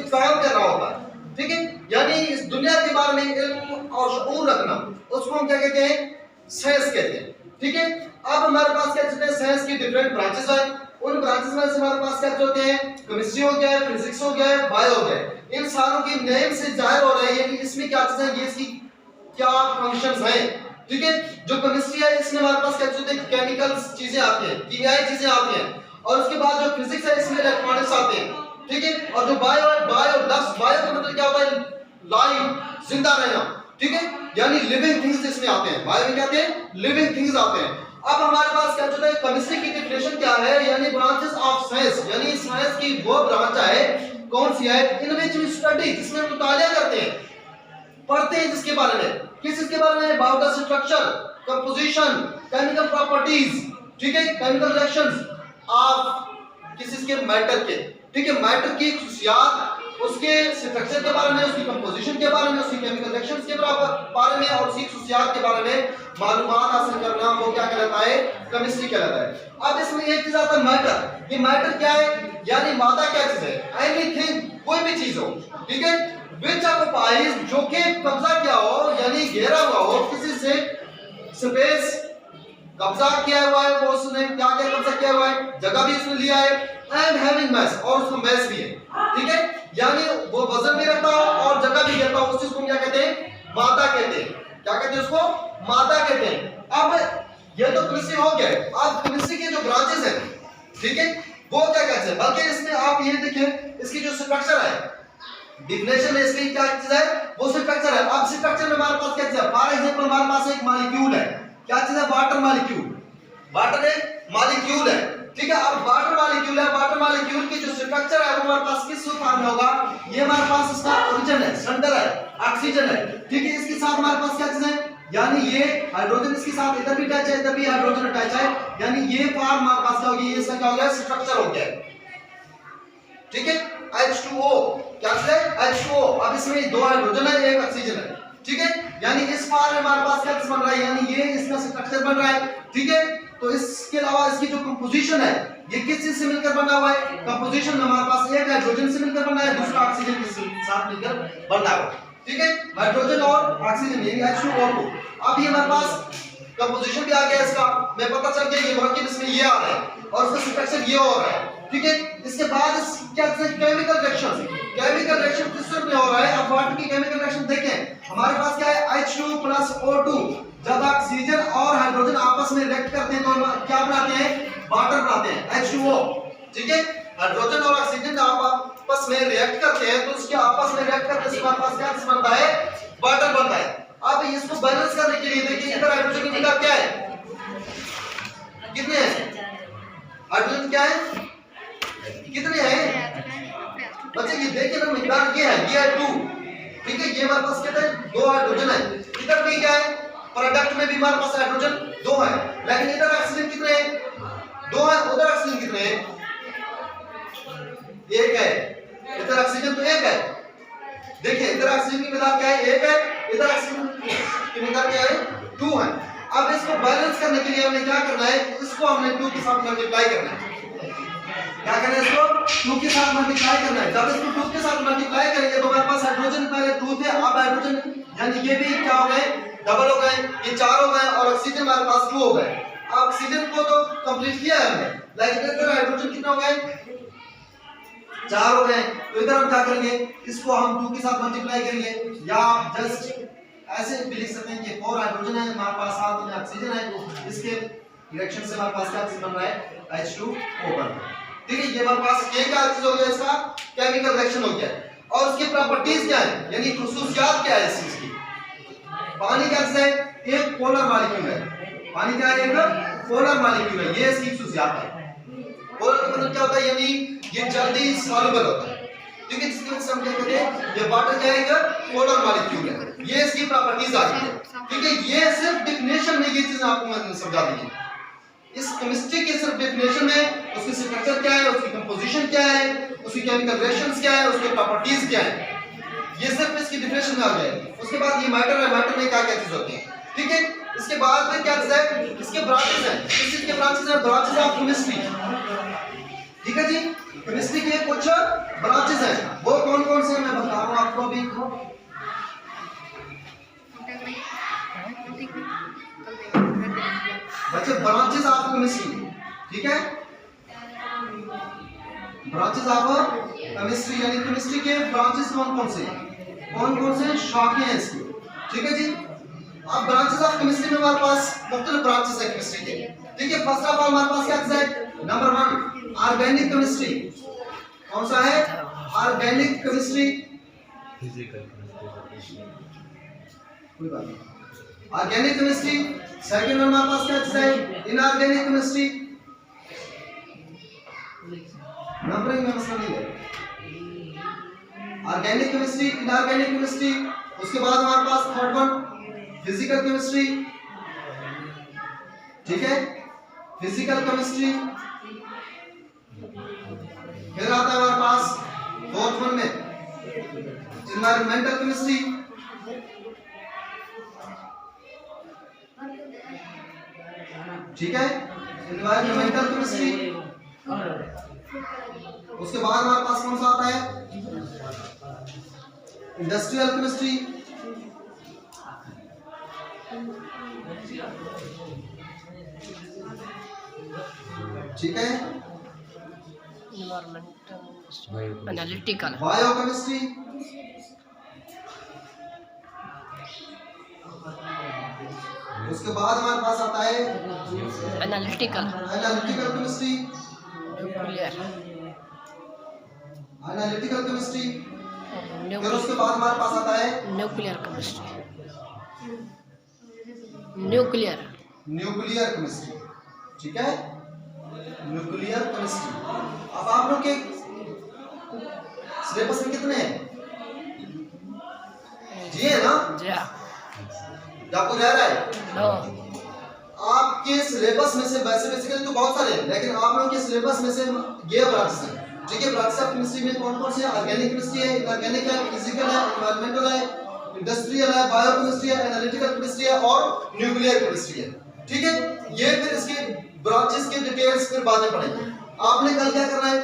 कोई काम कर रहा होता है, ठीक है। यानी इस दुनिया के बारे में इल्म और शऊर रखना, उसको हम क्या कहते हैं? साइंस कहते हैं, ठीक है। अब हमारे पास क्या चलते हैं? साइंस की डिफरेंट ब्रांचेस है। उन ब्रांचेस में से हमारे पास क्या होते हैं? केमिस्ट्री हो गया, फिजिक्स हो गया, बायो हो गया। इन सारों की नेम से जाहिर हो रहा है यानी इसमें क्या चीजें हैं, ये इसकी क्या फंक्शंस हैं, ठीक है। जो केमिस्ट्री है इसमें हमारे पास क्या होते हैं? केमिकल चीजें आती हैं, कीमियाई चीजें आती हैं। और उसके बाद जो फिजिक्स है इसमें इलेक्ट्रॉनिक्स आते हैं, ठीक है। और जो बायो है, बायो लफ्ज बायो का मतलब क्या होता है? लाइफ, जिंदा रहना, ठीक है। यानी लिविंग थिंग्स इसमें आते हैं। बायो में क्या आते हैं? लिविंग थिंग्स आते हैं। अब हमारे पास क्या होता है? केमिस्ट्री की डेफिनेशन क्या है? यानी ब्रांचेस ऑफ साइंस, यानी साइंस की वो ब्रांच है, कौन सी है? इन विच वी स्टडी, जिसमें हम मुतालिया करते हैं, पढ़ते हैं, जिसके बारे में, किस चीज के बारे में? About the structure, composition, chemical properties, ठीक है, केमिकल रिएक्शंस ऑफ किस चीज के? मैटर के, ठीक है। मैटर की खुसूसियात, उसके स्ट्रक्चर के बारे में, उसकी कंपोजिशन के बारे में, उसकी केमिकल रिएक्शंस के बारे में और उसकी खुसूसियात के बारे में मालूमात हासिल करना, वो क्या कहलाता है? केमिस्ट्री कहलाता है। अब इसमें एक चीज आता है मैटर। ये मैटर क्या है? यानी मादा क्या चीज है? एनीथिंग, कोई भी चीज हो, ठीक है, विच ऑक्युपाइज, जो कि कब्जा किया हो, यानी घेरा हुआ हो किसी से, स्पेस कब्जा किया हुआ है, वो उसने क्या क्या कब्जा किया हुआ है? जगह भी उसने लिया है, एंड हैविंग मास, और उसको मास भी है, ठीक है। यानी वो वजन भी रखता हो और जगह भी लेता हो, उस चीज को क्या कहते हैं? मादा कहते हैं। क्या कहते हैं उसको? मादा कहते हैं। अब ये तो केमिस्ट्री हो गया। अब केमिस्ट्री के जो ब्रांचेस हैं, ठीक है, वो क्या कहते हैं? बल्कि इसमें आप ये देखिए, इसकी जो स्ट्रक्चर है, डिफिनेशन में इसकी क्या चीज है? वो स्ट्रक्चर है। अब स्ट्रक्चर में हमारे पास क्या चीज है? फॉर एग्जांपल हमारे पास एक मॉलिक्यूल है, क्या चीज है? Water molecule. वाटर एक मॉलिक्यूल है, ठीक है। अब वाटर मॉलिक्यूल है, वाटर मॉलिक्यूल की जो स्ट्रक्चर है वो हमारे पास किस फॉर्म में होगा? ये हमारे पास इसका ओरिजिन है, सेंटर है, ऑक्सीजन है, ठीक है। इसके साथ हमारे पास क्या चीज है? यानी ये हाइड्रोजन इसके साथ इधर भी अटैच है, इधर भी हाइड्रोजन अटैच है, यानी ये फॉर्म हमारे पास क्या होगी? ये इसका क्या हो गया? स्ट्रक्चर हो गया, ठीक है। H2O क्या चीज है? H2O। अब इसमें दो हाइड्रोजन है, एक ऑक्सीजन है, ठीक है। यानी इस फॉर्म में हमारे पास क्या चीज बन रहा है? यानी ये इसका स्ट्रक्चर बन रहा है, ठीक है। तो इसके अलावा इसकी जो कंपोजिशन है, ये किस चीज से मिलकर बना हुआ है? कंपोजिशन में हमारे पास एक हाइड्रोजन से मिलकर बना है, दूसरा ऑक्सीजन के साथ मिलकर बना हुआ है, ठीक है। हाइड्रोजन और ऑक्सीजन, यानी H2O। अब ये हमारे पास कंपोजिशन भी आ गया इसका, मैं पता चल गया ये मॉलिक्यूल इसमें ये आ रहा है और उसका स्ट्रक्चर ये हो रहा है, ठीक है। इसके बाद क्या केमिकल रिएक्शन, केमिकल रिएक्शन किस रूप में हो रहा है? अब वाटर की केमिकल रिएक्शन देखें, हमारे पास क्या है? H2 + O2। जब ऑक्सीजन और हाइड्रोजन आपस में रिएक्ट करते हैं तो क्या बनाते हैं? वाटर बनाते हैं, H2O, ठीक है। हाइड्रोजन और ऑक्सीजन आपस में रिएक्ट करते हैं तो उसके आपस में रिएक्ट करने से हमारे पास क्या बनता है? वाटर बनता है। अब इसको बैलेंस करने के लिए देखिए, इधर हाइड्रोजन की मिकदार क्या है? कितने हैं? हाइड्रोजन क्या है? कितने हैं बच्चे? ये देखिए ना, मिकदार ये है 2, ठीक है। ये हमारे पास कितने? 2 हाइड्रोजन है। इधर भी क्या है? प्रोडक्ट में भी हमारे पास हाइड्रोजन 2 है, लेकिन इधर ऑक्सीजन कितने हैं? 2 है। उधर ऑक्सीजन कितने हैं? 1 है। इधर ऑक्सीजन तो 1 है। देखिए इधर ऑक्सीजन की मिकदार क्या है? 1 है। इधर ऑक्सीजन की मिकदार क्या है? 2 है। अब इसको बैलेंस करने के लिए हमने क्या करना है? इसको हमने 2 के साथ मल्टीप्लाई करना है। क्या करना है? इसको 2 के साथ मल्टीप्लाई करना है। जब इसको 2 के साथ मल्टीप्लाई करेंगे तो हमारे पास हाइड्रोजन पहले 2 थे, अब हाइड्रोजन यानी ये भी क्या हो गए? डबल हो गए, ये 4 हो गए और ऑक्सीजन हमारे पास 2 हो गए। ऑक्सीजन को तो कंप्लीट किया है हमने, लेकिन इधर हाइड्रोजन कितना हो गए? 4 हो गए। तो इधर हम क्या करेंगे? इसको हम 2 के साथ मल्टीप्लाई करेंगे, या आप जस्ट ऐसे भी लिख सकते हैं कि 4 हाइड्रोजन है हमारे पास, साथ में ऑक्सीजन है, तो इसके रिएक्शन से हमारे पास क्या चीज बन रहा है? H2O बन रहा है, ठीक है। ये हमारे पास ये क्या चीज हो गया? इसका केमिकल रिएक्शन हो गया। और उसकी प्रॉपर्टीज क्या है, यानी खुसूसियात क्या है इस चीज की? पानी क्या चीज है? एक पोलर मॉलिक्यूल है। पानी क्या है? एक पोलर मॉलिक्यूल है। ये इसकी खुसूसियात है। पोलर मतलब क्या होता है? यानी ये जल्दी सॉल्युबल होता है, ठीक है। जिसकी वजह से हम क्या कहते हैं? ये वाटर क्या है? पोलर मॉलिक्यूल है। ये इसकी प्रॉपर्टीज आ गई है, ठीक है। ये सिर्फ डेफिनेशन में ये चीज आपको मैंने समझा दी है। इस केमिस्ट्री के सिर्फ डेफिनेशन में उसकी स्ट्रक्चर क्या है, उसकी कंपोजिशन क्या है, उसकी केमिकल रिएक्शंस क्या है, उसकी प्रॉपर्टीज क्या है, ये सिर्फ इसकी डेफिनेशन में आ गया है। उसके बाद ये मैटर है, मैटर में क्या क्या चीज होती है, ठीक है। इसके बाद में क्या चीज है? इसके ब्रांचेस हैं। किस चीज के ब्रांचेस हैं? ब्रांचेस ऑफ केमिस्ट्री, ठीक है जी। केमिस्ट्री के कुछ ब्रांचेस हैं, वो कौन कौन केमिस्ट्री, ठीक है। ब्रांचेस ऑफ केमिस्ट्री यानी केमिस्ट्री के ब्रांचेस कौन कौन से शाखाएं हैं इसकी, ठीक है जी। अब ब्रांचेस ऑफ केमिस्ट्री में हमारे पास मुख्तलिफ ब्रांचेस है केमिस्ट्री के, ठीक है। फर्स्ट ऑफ ऑल हमारे पास क्या है, नंबर 1 ऑर्गेनिक केमिस्ट्री। कौन सा है, ऑर्गेनिक केमिस्ट्री, कोई बात नहीं, ऑर्गेनिक केमिस्ट्री। सेकंड हमारे पास क्या है, इनऑर्गेनिक केमिस्ट्री। नंबरिंग में मसला नहीं है, ऑर्गेनिक केमिस्ट्री, इनऑर्गेनिक केमिस्ट्री। उसके बाद हमारे पास थर्ड वन फिजिकल केमिस्ट्री, ठीक है, फिजिकल केमिस्ट्री। फिर आता है हमारे पास फोर्थ वन में एनवायरमेंटल केमिस्ट्री, ठीक है, एनवायरमेंटल केमिस्ट्री। उसके बाद हमारे पास कौन सा आता है, इंडस्ट्रियल केमिस्ट्री, ठीक है, एनालिटिकल, बायोकेमिस्ट्री, उसके बाद हमारे पास आता है एनालिटिकल केमिस्ट्री, एनालिटिकल केमिस्ट्री। फिर उसके बाद हमारे पास आता है न्यूक्लियर केमिस्ट्री, न्यूक्लियर केमिस्ट्री, ठीक है, न्यूक्लियर केमिस्ट्री। अब आप लोग के सिलेबस में कितने हैं, जी है ना, या कोई रह रहा है, आपके सिलेबस में से वैसे बेसिकली तो बहुत सारे हैं, लेकिन आप लोगों के सिलेबस में से ये ब्रांचेस हैं, ठीक है। ब्रांचेस ऑफ केमिस्ट्री में कौन कौन से हैं, ऑर्गेनिक केमिस्ट्री है, इनऑर्गेनिक है, फिजिकल है, एनवायरमेंटल है, इंडस्ट्रियल है, बायोकेमिस्ट्री है, एनालिटिकल केमिस्ट्री है और न्यूक्लियर केमिस्ट्री है, ठीक है। ये फिर इसके ब्रांचेस के डिटेल्स फिर बाद में पढ़ेंगे। आपने कल क्या करना है,